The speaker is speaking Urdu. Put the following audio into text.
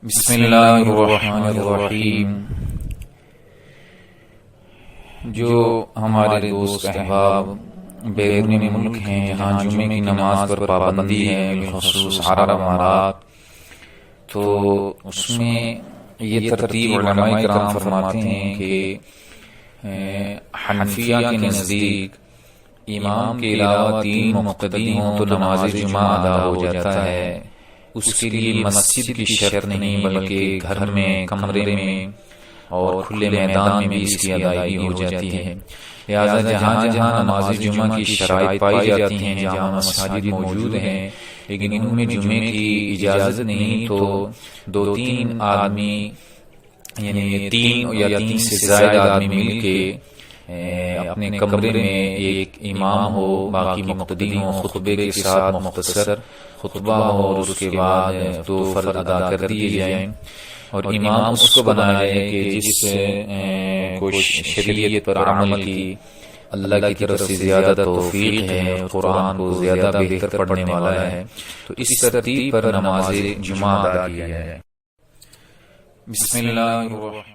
بسم اللہ الرحمن الرحیم۔ جو ہمارے دوست احباب بیرون ملک ہیں، جہاں جمعے کی نماز پر پابندی ہے، بالخصوص عرب امارات، تو اس میں یہ ترتیب علماء کرام فرماتے ہیں کہ حنفیہ کے نزدیک امام کے علاوہ 3 مقتدی ہوں تو نماز جمعہ ادا ہو جاتا ہے۔ اس کے لیے مسجد کی شرط نہیں، بلکہ گھر میں، کمرے میں اور کھلے میدان میں بھی اس کی ادائیگی ہو جاتی ہے۔ لہذا جہاں جہاں نماز جمعہ کی شرائط پائی جاتی ہیں، جہاں مساجد موجود ہیں لیکن ان میں جمعے کی اجازت نہیں، تو 2-3 آدمی، یعنی 3 یا 3 سے زائد آدمی مل کے اپنے کمرے میں ایک امام ہو، باقی مقتدی ہوں، خطبے کے ساتھ مختصر خطبہ ہو اور اس کے بعد 2 فرض ادا کر دیے جائیں، اور امام اس کو بنایا جائے کہ جس کو شریعت پر عمل کی اللہ کی طرف سے زیادہ توفیق ہے، قرآن کو زیادہ بہتر پڑھنے والا ہے، تو اس ترتیب پر نماز جمعہ ادا کیا جائے۔ بسم اللہ الرحمن